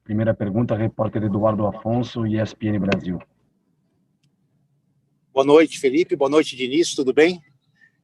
Primeira pergunta, repórter Eduardo Afonso, ESPN Brasil. Boa noite, Felipe. Boa noite, Diniz. Tudo bem?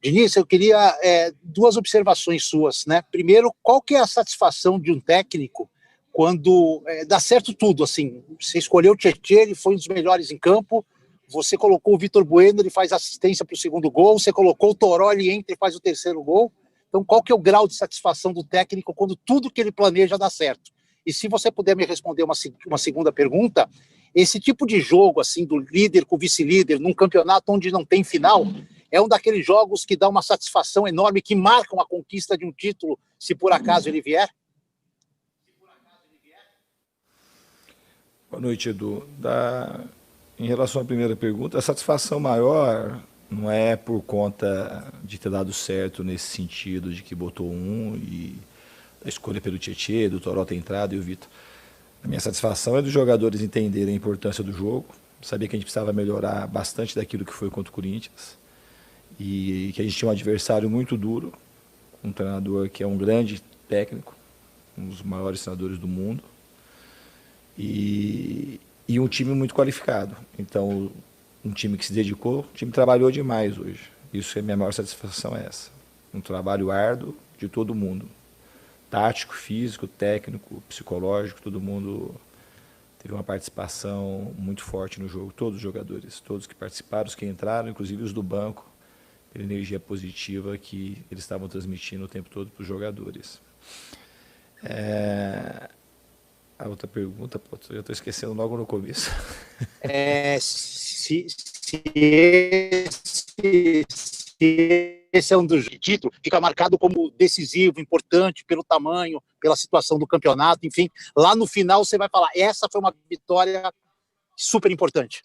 Diniz, eu queria duas observações suas, né? Primeiro, qual que é a satisfação de um técnico quando dá certo tudo, assim? Você escolheu o Tietê, ele foi um dos melhores em campo, você colocou o Vitor Bueno, ele faz assistência para o segundo gol, você colocou o Toró, ele entra e faz o terceiro gol. Então, qual que é o grau de satisfação do técnico quando tudo que ele planeja dá certo? E se você puder me responder uma segunda pergunta, esse tipo de jogo, assim, do líder com o vice-líder, num campeonato onde não tem final, é um daqueles jogos que dá uma satisfação enorme, que marcam a conquista de um título, se por acaso ele vier? Boa noite, Edu. Em relação à primeira pergunta, a satisfação maior não é por conta de ter dado certo nesse sentido de que botou um e a escolha pelo Tietê, do Toró ter entrado e o Vitor. A minha satisfação é dos jogadores entenderem a importância do jogo, saber que a gente precisava melhorar bastante daquilo que foi contra o Corinthians e que a gente tinha um adversário muito duro, um treinador que é um grande técnico, um dos maiores treinadores do mundo, e um time muito qualificado. Então, um time que se dedicou, o time trabalhou demais hoje. Isso é a minha maior satisfação, é essa. Um trabalho árduo de todo mundo. Tático, físico, técnico, psicológico, todo mundo teve uma participação muito forte no jogo. Todos os jogadores, todos que participaram, os que entraram, inclusive os do banco, pela energia positiva que eles estavam transmitindo o tempo todo para os jogadores. A outra pergunta, eu estou esquecendo logo no começo. Se esse é um dos títulos, fica marcado como decisivo, importante, pelo tamanho, pela situação do campeonato, enfim, lá no final você vai falar, essa foi uma vitória super importante.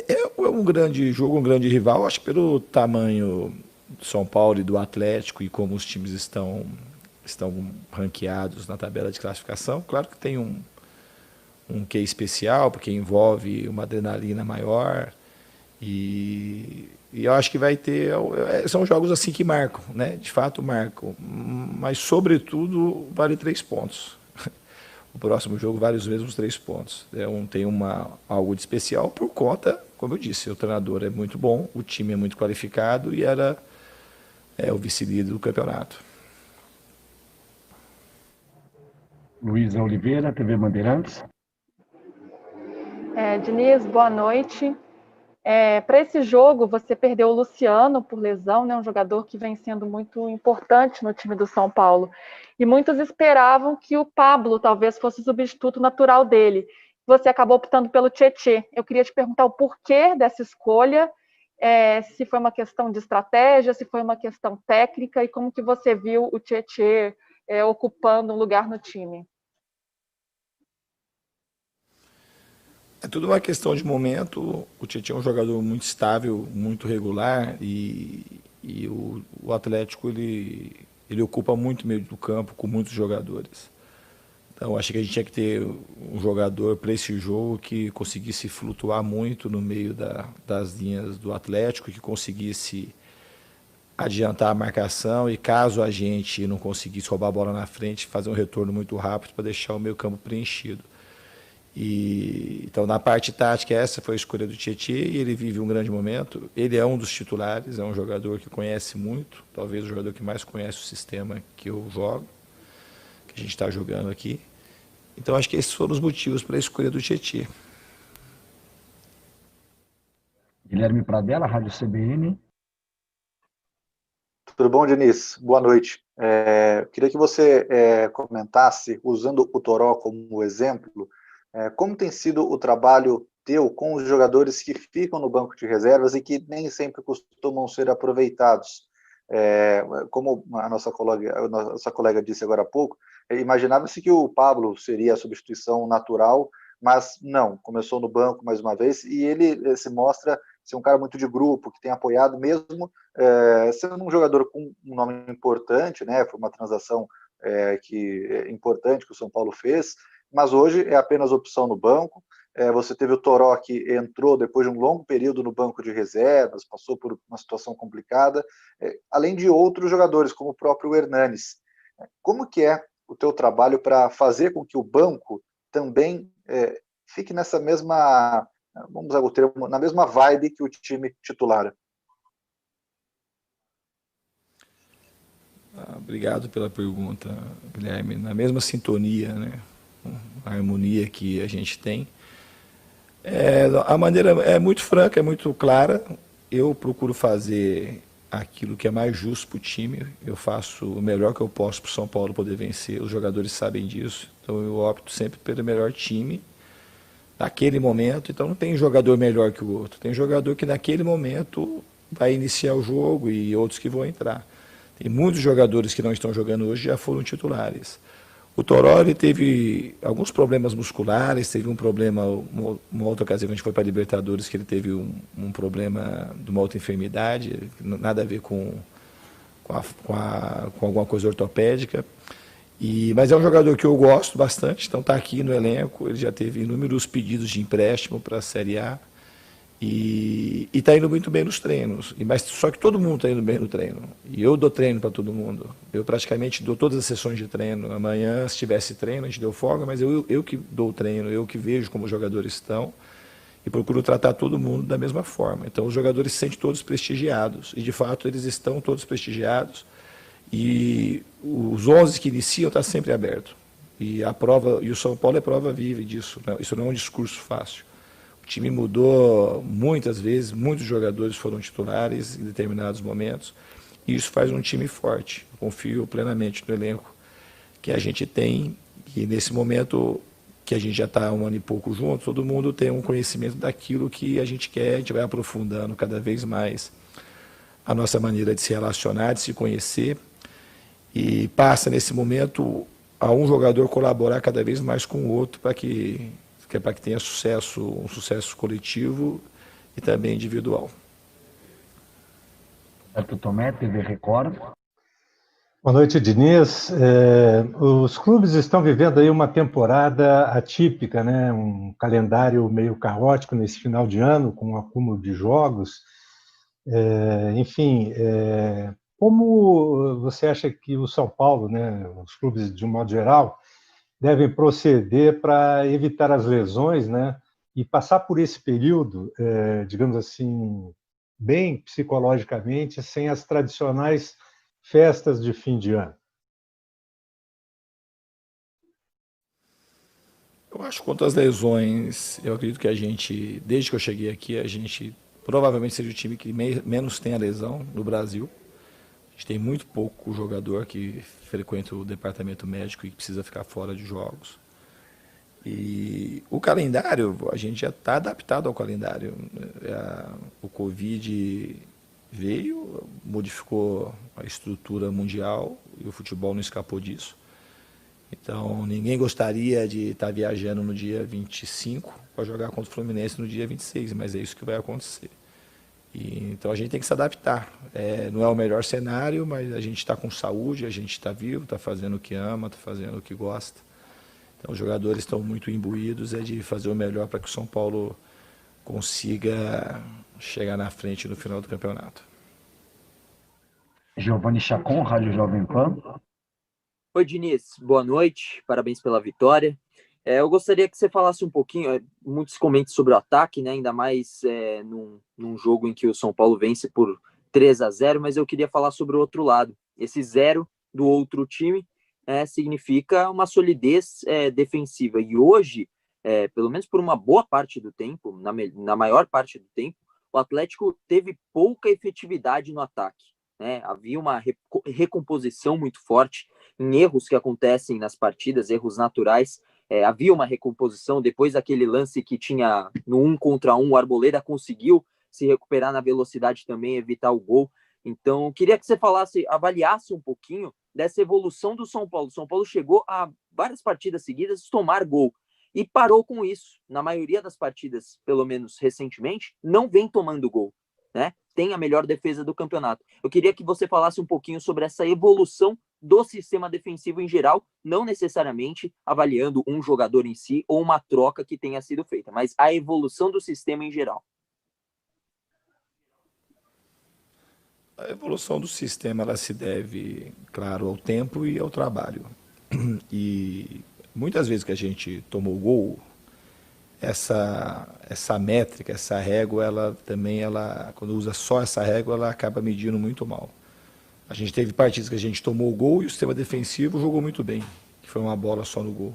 É um grande jogo, um grande rival, acho que pelo tamanho do São Paulo e do Atlético e como os times estão ranqueados na tabela de classificação. Claro que tem um quê especial, porque envolve uma adrenalina maior e eu acho que vai ter... São jogos assim que marcam, né? De fato marcam, mas sobretudo vale 3 pontos. O próximo jogo vale os mesmos 3 pontos. Tem algo de especial por conta, como eu disse, o treinador é muito bom, o time é muito qualificado e era o vice-líder do campeonato. Luísa Oliveira, TV Bandeirantes. Diniz, boa noite. Para esse jogo, você perdeu o Luciano por lesão, né, um jogador que vem sendo muito importante no time do São Paulo. E muitos esperavam que o Pablo talvez fosse o substituto natural dele. Você acabou optando pelo Tietê. Eu queria te perguntar o porquê dessa escolha, se foi uma questão de estratégia, se foi uma questão técnica, e como que você viu o Tietê ocupando um lugar no time. É tudo uma questão de momento. O Tietê é um jogador muito estável, muito regular e o Atlético ele ocupa muito meio do campo com muitos jogadores. Então acho que a gente tinha que ter um jogador para esse jogo que conseguisse flutuar muito no meio das linhas do Atlético, que conseguisse adiantar a marcação e caso a gente não conseguisse roubar a bola na frente, fazer um retorno muito rápido para deixar o meio campo preenchido. Então, na parte tática, essa foi a escolha do Tietê e ele vive um grande momento. Ele é um dos titulares, é um jogador que conhece muito, talvez o jogador que mais conhece o sistema que eu jogo, que a gente está jogando aqui. Então, acho que esses foram os motivos para a escolha do Tietê. Guilherme Pradella, Rádio CBN. Tudo bom, Diniz? Boa noite. Queria que você comentasse, usando o Toró como exemplo, como tem sido o trabalho teu com os jogadores que ficam no banco de reservas e que nem sempre costumam ser aproveitados. Como a nossa colega disse agora há pouco, imaginava-se que o Pablo seria a substituição natural, mas não, começou no banco mais uma vez e ele se mostra ser um cara muito de grupo, que tem apoiado mesmo, sendo um jogador com um nome importante, né? Foi uma transação importante que o São Paulo fez, mas hoje é apenas opção no banco. Você teve o Toró que entrou depois de um longo período no banco de reservas, passou por uma situação complicada, além de outros jogadores, como o próprio Hernanes. Como que é o teu trabalho para fazer com que o banco também fique nessa mesma, vamos usar o termo, na mesma vibe que o time titular? Obrigado pela pergunta, Guilherme. Na mesma sintonia, né? A harmonia que a gente tem. A maneira é muito franca, é muito clara. Eu procuro fazer aquilo que é mais justo para o time. Eu faço o melhor que eu posso para o São Paulo poder vencer. Os jogadores sabem disso. Então eu opto sempre pelo melhor time naquele momento. Então não tem jogador melhor que o outro. Tem jogador que naquele momento vai iniciar o jogo e outros que vão entrar. Tem muitos jogadores que não estão jogando hoje já foram titulares. O Toró ele teve alguns problemas musculares, teve um problema, uma outra ocasião que a gente foi para a Libertadores, que ele teve um problema de uma outra enfermidade, nada a ver com alguma coisa ortopédica. Mas é um jogador que eu gosto bastante, então está aqui no elenco, ele já teve inúmeros pedidos de empréstimo para a Série A. E está indo muito bem nos treinos. Mas só que todo mundo está indo bem no treino. E eu dou treino para todo mundo. Eu praticamente dou todas as sessões de treino. Amanhã, se tivesse treino, a gente deu folga, mas eu que dou o treino, eu que vejo como os jogadores estão e procuro tratar todo mundo da mesma forma. Então, os jogadores se sentem todos prestigiados. E, de fato, eles estão todos prestigiados. E os 11 que iniciam estão sempre aberto. E o São Paulo é prova viva disso. Né? Isso não é um discurso fácil. O time mudou muitas vezes, muitos jogadores foram titulares em determinados momentos, e isso faz um time forte. Eu confio plenamente no elenco que a gente tem, e nesse momento que a gente já está 1 ano e pouco junto, todo mundo tem um conhecimento daquilo que a gente quer, a gente vai aprofundando cada vez mais a nossa maneira de se relacionar, de se conhecer, e passa nesse momento a um jogador colaborar cada vez mais com o outro para que tenha sucesso, um sucesso coletivo e também individual. Roberto Tomé, TV Record. Boa noite, Diniz. Os clubes estão vivendo aí uma temporada atípica, né? Um calendário meio caótico nesse final de ano, com um acúmulo de jogos. Como você acha que o São Paulo, né, os clubes de um modo geral, devem proceder para evitar as lesões, né, e passar por esse período, digamos assim, bem psicologicamente, sem as tradicionais festas de fim de ano? Eu acho que quanto às lesões, eu acredito que a gente, desde que eu cheguei aqui, a gente provavelmente seja o time que menos tem a lesão no Brasil. A gente tem muito pouco jogador que frequenta o departamento médico e precisa ficar fora de jogos. E o calendário, a gente já está adaptado ao calendário. O Covid veio, modificou a estrutura mundial e o futebol não escapou disso. Então, ninguém gostaria de estar viajando no dia 25 para jogar contra o Fluminense no dia 26, mas é isso que vai acontecer. Então a gente tem que se adaptar. Não é o melhor cenário, mas a gente está com saúde, a gente está vivo, está fazendo o que ama, está fazendo o que gosta. Então os jogadores estão muito imbuídos de fazer o melhor para que o São Paulo consiga chegar na frente no final do campeonato. Giovanni Chacon, Rádio Jovem Pan. Oi, Diniz. Boa noite. Parabéns pela vitória. Eu gostaria que você falasse um pouquinho, muitos comentários sobre o ataque, né? Ainda mais num jogo em que o São Paulo vence por 3-0, mas eu queria falar sobre o outro lado. Esse 0 do outro time significa uma solidez defensiva. E hoje, pelo menos por uma boa parte do tempo, na maior parte do tempo, o Atlético teve pouca efetividade no ataque. Né? Havia uma recomposição muito forte em erros que acontecem nas partidas, erros naturais. Havia uma recomposição depois daquele lance que tinha no 1 contra 1, o Arboleda conseguiu se recuperar na velocidade também, evitar o gol. Então, queria que você avaliasse um pouquinho dessa evolução do São Paulo. O São Paulo chegou a várias partidas seguidas tomar gol e parou com isso. Na maioria das partidas, pelo menos recentemente, não vem tomando gol, né? Tem a melhor defesa do campeonato. Eu queria que você falasse um pouquinho sobre essa evolução do sistema defensivo em geral, não necessariamente avaliando um jogador em si ou uma troca que tenha sido feita, mas a evolução do sistema em geral. A evolução do sistema ela se deve, claro, ao tempo e ao trabalho. E muitas vezes que a gente tomou gol, essa métrica, essa régua, quando usa só essa régua, ela acaba medindo muito mal. A gente teve partidas que a gente tomou o gol e o sistema defensivo jogou muito bem, que foi uma bola só no gol.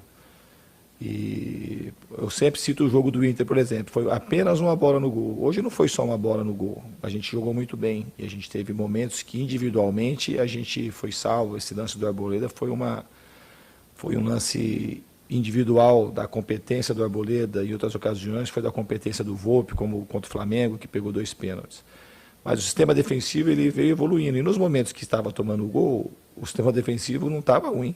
E eu sempre cito o jogo do Inter, por exemplo, foi apenas uma bola no gol. Hoje não foi só uma bola no gol, a gente jogou muito bem e a gente teve momentos que individualmente a gente foi salvo. Esse lance do Arboleda foi um lance individual da competência do Arboleda, e em outras ocasiões foi da competência do Volpi, como contra o Flamengo, que pegou 2 pênaltis. Mas o sistema defensivo ele veio evoluindo, e nos momentos que estava tomando o gol, o sistema defensivo não estava ruim.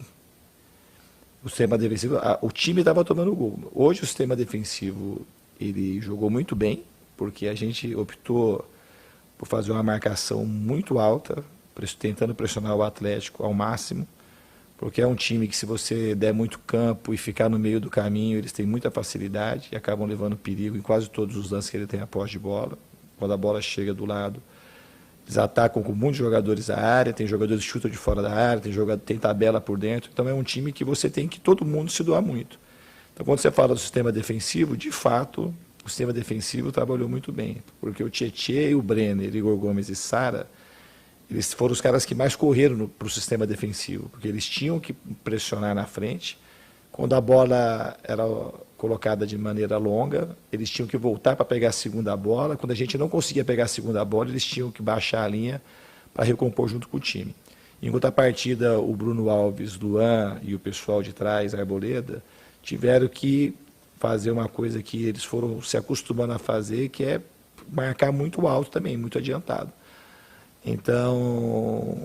O sistema defensivo, o time estava tomando o gol. Hoje o sistema defensivo ele jogou muito bem, porque a gente optou por fazer uma marcação muito alta, tentando pressionar o Atlético ao máximo, porque é um time que, se você der muito campo e ficar no meio do caminho, eles têm muita facilidade e acabam levando perigo em quase todos os lances que ele tem a posse de bola. Quando a bola chega do lado, eles atacam com muitos jogadores à área, tem jogadores que chutam de fora da área, tem tabela por dentro. Então é um time que você tem que todo mundo se doar muito. Então quando você fala do sistema defensivo, de fato, o sistema defensivo trabalhou muito bem, porque o Tietê, o Brenner, Igor Gomes e Sara, eles foram os caras que mais correram para o sistema defensivo, porque eles tinham que pressionar na frente. Quando a bola era colocada de maneira longa, eles tinham que voltar para pegar a segunda bola. Quando a gente não conseguia pegar a segunda bola, eles tinham que baixar a linha para recompor junto com o time. Em outra partida, o Bruno Alves, Luan e o pessoal de trás, a Arboleda, tiveram que fazer uma coisa que eles foram se acostumando a fazer, que é marcar muito alto também, muito adiantado. Então,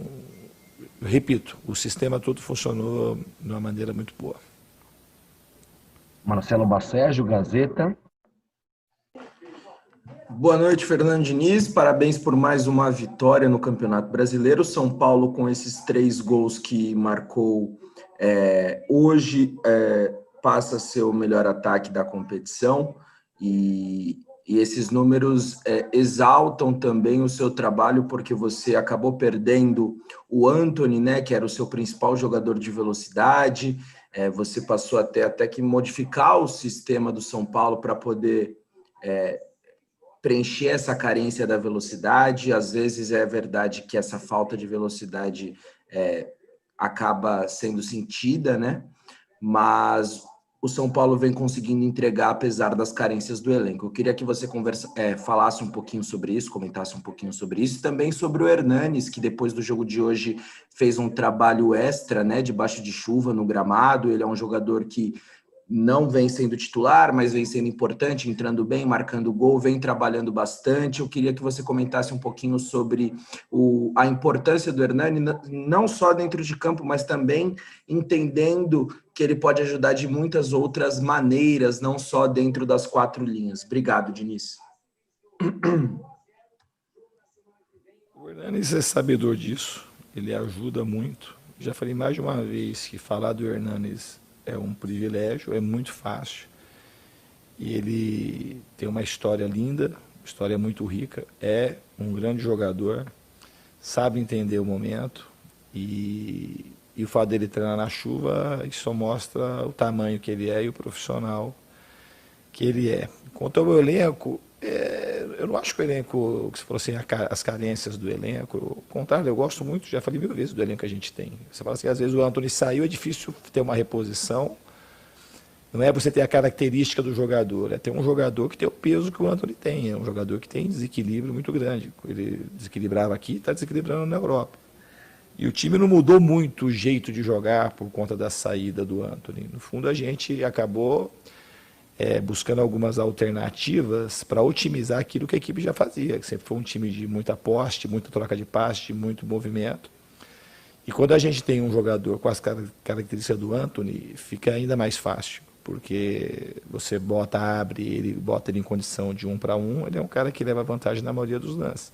repito, o sistema todo funcionou de uma maneira muito boa. Marcelo Bacérgio, Gazeta. Boa noite, Fernando Diniz. Parabéns por mais uma vitória no Campeonato Brasileiro. São Paulo, com esses 3 gols que marcou hoje, passa a ser o melhor ataque da competição. E esses números exaltam também o seu trabalho, porque você acabou perdendo o Antony, né, que era o seu principal jogador de velocidade. Você passou até que modificar o sistema do São Paulo para poder preencher essa carência da velocidade. Às vezes é verdade que essa falta de velocidade acaba sendo sentida, né? Mas o São Paulo vem conseguindo entregar apesar das carências do elenco. Eu queria que você falasse um pouquinho sobre isso, comentasse um pouquinho sobre isso, e também sobre o Hernanes, que depois do jogo de hoje fez um trabalho extra, né, debaixo de chuva no gramado. Ele é um jogador que não vem sendo titular, mas vem sendo importante, entrando bem, marcando gol, vem trabalhando bastante. Eu queria que você comentasse um pouquinho sobre a importância do Hernani, não só dentro de campo, mas também entendendo que ele pode ajudar de muitas outras maneiras, não só dentro das 4 linhas. Obrigado, Diniz. O Hernanes é sabedor disso, ele ajuda muito. Já falei mais de uma vez que falar do Hernanes é um privilégio, é muito fácil. E ele tem uma história linda, uma história muito rica, é um grande jogador, sabe entender o momento, e o fato dele treinar na chuva, isso só mostra o tamanho que ele é e o profissional que ele é. Quanto ao elenco, eu não acho que o elenco, que você falou assim, as carências do elenco, ao contrário, eu gosto muito, já falei 1000 vezes do elenco que a gente tem. Você fala assim, às vezes o Antony saiu, é difícil ter uma reposição, não é você ter a característica do jogador, é ter um jogador que tem o peso que o Antony tem, é um jogador que tem desequilíbrio muito grande. Ele desequilibrava aqui, está desequilibrando na Europa. E o time não mudou muito o jeito de jogar por conta da saída do Antony. No fundo, a gente acabou buscando algumas alternativas para otimizar aquilo que a equipe já fazia, que sempre foi um time de muita poste, muita troca de passe, muito movimento. E quando a gente tem um jogador com as características do Antony, fica ainda mais fácil, porque você abre ele, bota ele em condição de 1 para 1, ele é um cara que leva vantagem na maioria dos lances.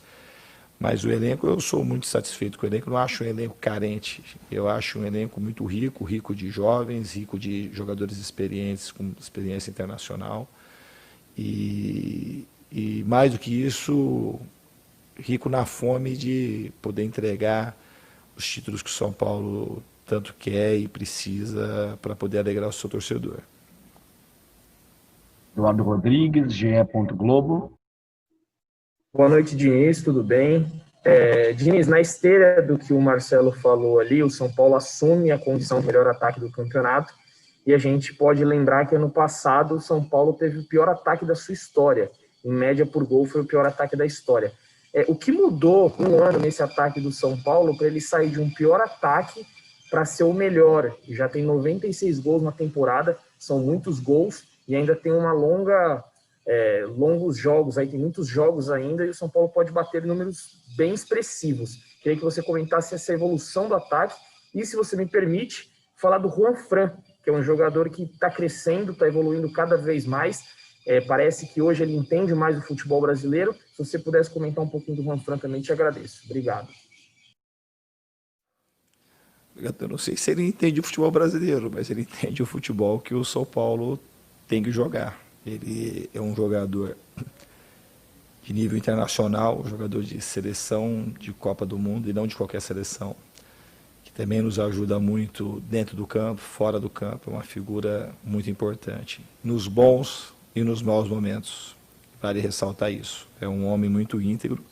Mas o elenco, eu sou muito satisfeito com o elenco, não acho um elenco carente, eu acho um elenco muito rico, rico de jovens, rico de jogadores experientes, com experiência internacional. E mais do que isso, rico na fome de poder entregar os títulos que o São Paulo tanto quer e precisa para poder alegrar o seu torcedor. Eduardo Rodrigues, GE. Globo. Boa noite, Diniz, tudo bem? Diniz, na esteira do que o Marcelo falou ali, o São Paulo assume a condição de melhor ataque do campeonato, e a gente pode lembrar que ano passado o São Paulo teve o pior ataque da sua história. Em média por gol foi o pior ataque da história. O que mudou um ano nesse ataque do São Paulo para ele sair de um pior ataque para ser o melhor? Já tem 96 gols na temporada, são muitos gols, e ainda tem uma longos jogos, aí tem muitos jogos ainda, e o São Paulo pode bater números bem expressivos. Queria que você comentasse essa evolução do ataque, e se você me permite, falar do Juan Fran, que é um jogador que está crescendo, está evoluindo cada vez mais. Parece que hoje ele entende mais o futebol brasileiro. Se você pudesse comentar um pouquinho do Juan Fran também, te agradeço. Obrigado. Eu não sei se ele entende o futebol brasileiro, mas ele entende o futebol que o São Paulo tem que jogar. Ele é um jogador de nível internacional, um jogador de seleção, de Copa do Mundo e não de qualquer seleção, que também nos ajuda muito dentro do campo, fora do campo, é uma figura muito importante, nos bons e nos maus momentos, vale ressaltar isso. É um homem muito íntegro,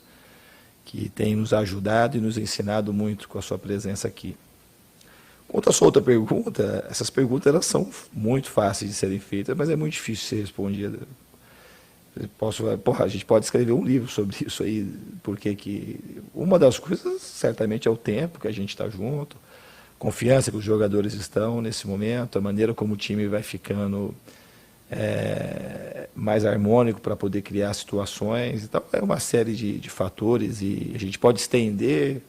que tem nos ajudado e nos ensinado muito com a sua presença aqui. Quanto à sua outra pergunta, essas perguntas elas são muito fáceis de serem feitas, mas é muito difícil de ser respondida. A gente pode escrever um livro sobre isso aí, porque uma das coisas certamente é o tempo que a gente está junto, confiança que os jogadores estão nesse momento, a maneira como o time vai ficando mais harmônico para poder criar situações. Então é uma série de fatores, e a gente pode estender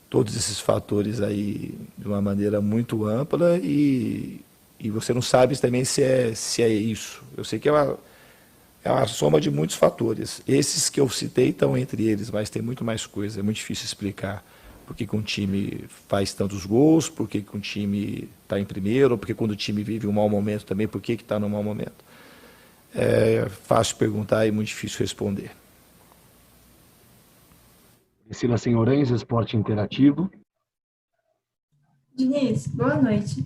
todos esses fatores aí de uma maneira muito ampla, e você não sabe também se é isso. Eu sei que é uma soma de muitos fatores. Esses que eu citei estão entre eles, mas tem muito mais coisa. É muito difícil explicar por que um time faz tantos gols, por que um time está em primeiro, porque quando o time vive um mau momento também, por que está num mau momento. É fácil perguntar e muito difícil responder. Priscila Senhorens, Esporte Interativo. Diniz, boa noite.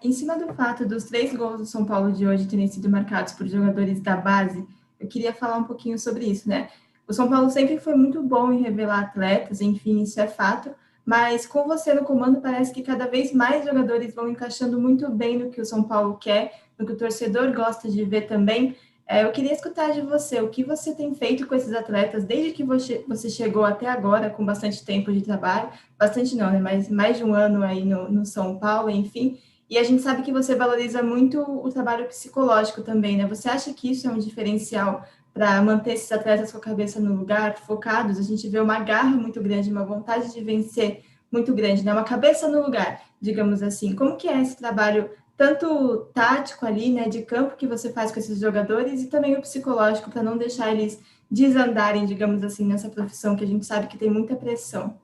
Em cima do fato dos 3 gols do São Paulo de hoje terem sido marcados por jogadores da base, eu queria falar um pouquinho sobre isso, né? O São Paulo sempre foi muito bom em revelar atletas, enfim, isso é fato, mas com você no comando parece que cada vez mais jogadores vão encaixando muito bem no que o São Paulo quer, no que o torcedor gosta de ver também. Eu queria escutar de você o que você tem feito com esses atletas desde que você chegou até agora, com bastante tempo de trabalho, bastante não, né, mas mais de um ano aí no São Paulo, enfim, e a gente sabe que você valoriza muito o trabalho psicológico também, né? Você acha que isso é um diferencial para manter esses atletas com a cabeça no lugar, focados? A gente vê uma garra muito grande, uma vontade de vencer muito grande, né? Uma cabeça no lugar, digamos assim. Como que é esse trabalho tanto tático ali, né, de campo que você faz com esses jogadores, e também o psicológico, para não deixar eles desandarem, digamos assim, nessa profissão que a gente sabe que tem muita pressão?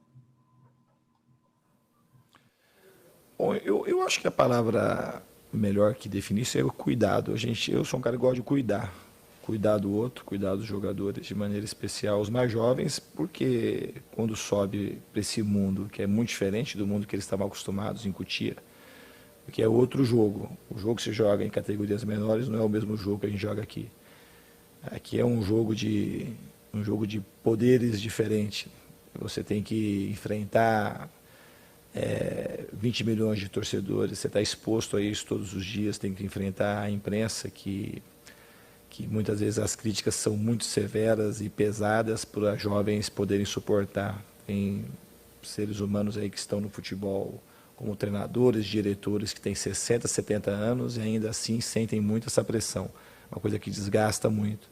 Bom, eu acho que a palavra melhor que definir isso é o cuidado. Eu sou um cara que gosta de cuidar do outro, cuidar dos jogadores de maneira especial, os mais jovens, porque quando sobe para esse mundo, que é muito diferente do mundo que eles estavam acostumados em Cotia, que é outro jogo. O jogo que se joga em categorias menores não é o mesmo jogo que a gente joga aqui. Aqui é um jogo de poderes diferente. Você tem que enfrentar 20 milhões de torcedores, você está exposto a isso todos os dias, tem que enfrentar a imprensa que muitas vezes as críticas são muito severas e pesadas para jovens poderem suportar. Tem seres humanos aí que estão no futebol como treinadores, diretores que têm 60, 70 anos e ainda assim sentem muito essa pressão, uma coisa que desgasta muito.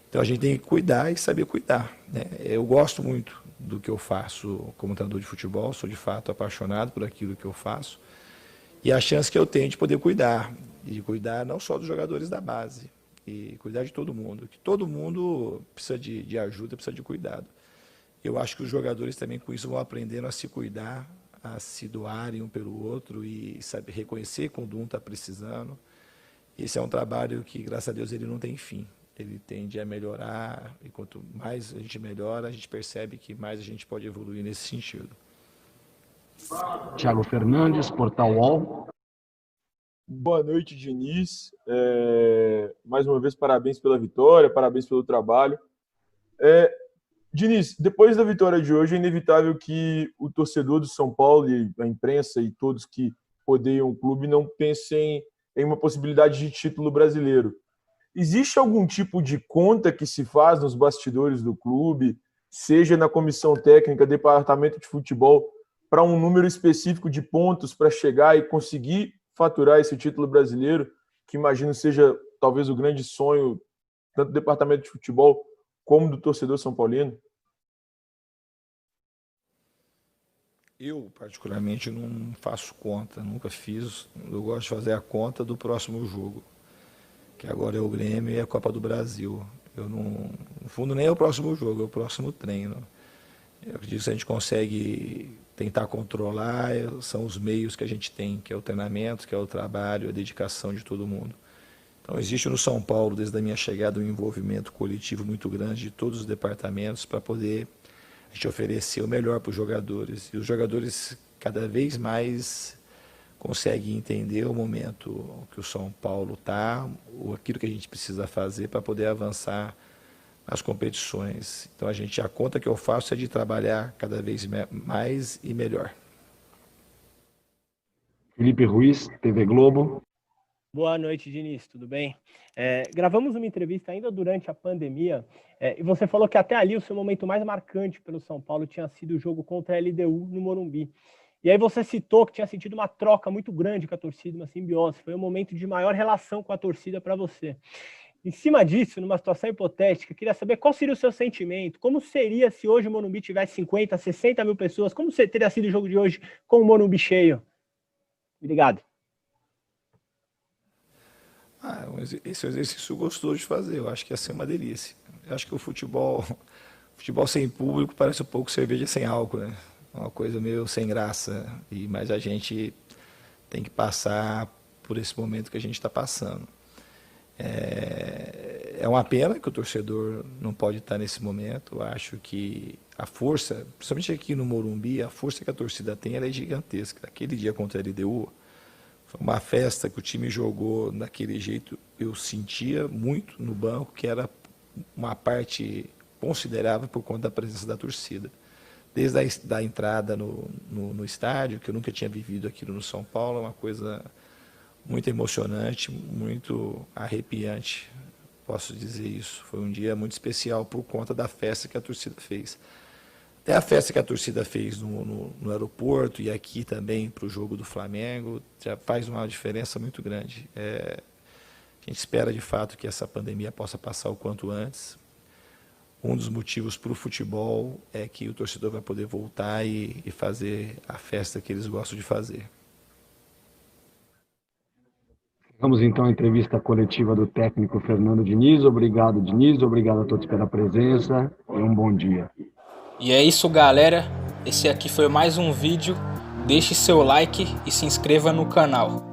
Então a gente tem que cuidar e saber cuidar, né? Eu gosto muito do que eu faço como treinador de futebol, sou de fato apaixonado por aquilo que eu faço, e a chance que eu tenho de poder cuidar, e de cuidar não só dos jogadores da base, e cuidar de todo mundo, que todo mundo precisa de ajuda, precisa de cuidado. Eu acho que os jogadores também com isso vão aprendendo a se cuidar, a se doarem um pelo outro e saber reconhecer quando um está precisando. Esse é um trabalho que, graças a Deus, ele não tem fim. ele tende a melhorar, e quanto mais a gente melhora, a gente percebe que mais a gente pode evoluir nesse sentido. Thiago Fernandes, Portal UOL. Boa noite, Diniz. Mais uma vez, parabéns pela vitória, parabéns pelo trabalho. Diniz, depois da vitória de hoje, é inevitável que o torcedor do São Paulo e a imprensa e todos que odeiam o clube não pensem em uma possibilidade de título brasileiro. Existe algum tipo de conta que se faz nos bastidores do clube, seja na comissão técnica, departamento de futebol, para um número específico de pontos para chegar e conseguir faturar esse título brasileiro, que imagino seja talvez o grande sonho tanto do departamento de futebol como do torcedor são paulino? Eu, particularmente, não faço conta, nunca fiz. Eu gosto de fazer a conta do próximo jogo, que agora é o Grêmio e a Copa do Brasil. Eu não, no fundo, nem é o próximo jogo, é o próximo treino. Eu acredito que a gente consegue tentar controlar, são os meios que a gente tem, que é o treinamento, que é o trabalho, a dedicação de todo mundo. Então, existe no São Paulo, desde a minha chegada, um envolvimento coletivo muito grande de todos os departamentos para poder a gente oferecer o melhor para os jogadores. E os jogadores cada vez mais conseguem entender o momento que o São Paulo está, aquilo que a gente precisa fazer para poder avançar nas competições. Então, a conta que eu faço é de trabalhar cada vez mais e melhor. Felipe Ruiz, TV Globo. Boa noite, Diniz, tudo bem? Gravamos uma entrevista ainda durante a pandemia e você falou que até ali o seu momento mais marcante pelo São Paulo tinha sido o jogo contra a LDU no Morumbi. E aí você citou que tinha sentido uma troca muito grande com a torcida, uma simbiose. Foi um momento de maior relação com a torcida para você. Em cima disso, numa situação hipotética, queria saber qual seria o seu sentimento, como seria se hoje o Morumbi tivesse 50, 60 mil pessoas, como teria sido o jogo de hoje com o Morumbi cheio? Obrigado. Esse é um exercício gostoso de fazer, eu acho que ia ser uma delícia. Eu acho que o futebol sem público parece um pouco cerveja sem álcool, né? Uma coisa meio sem graça, mas a gente tem que passar por esse momento que a gente está passando. É uma pena que o torcedor não pode estar nesse momento. Eu acho que a força, principalmente aqui no Morumbi, a força que a torcida tem ela é gigantesca. Aquele dia contra a LDU, foi uma festa que o time jogou daquele jeito. Eu sentia muito no banco que era uma parte considerável por conta da presença da torcida. Desde a entrada no estádio, que eu nunca tinha vivido aquilo no São Paulo, é uma coisa muito emocionante, muito arrepiante, posso dizer isso. Foi um dia muito especial por conta da festa que a torcida fez. Até a festa que a torcida fez no aeroporto e aqui também para o jogo do Flamengo, já faz uma diferença muito grande. A gente espera, de fato, que essa pandemia possa passar o quanto antes. Um dos motivos para o futebol é que o torcedor vai poder voltar e fazer a festa que eles gostam de fazer. Vamos então à entrevista coletiva do técnico Fernando Diniz. Obrigado, Diniz. Obrigado a todos pela presença e um bom dia. E é isso, galera. Esse aqui foi mais um vídeo. Deixe seu like e se inscreva no canal.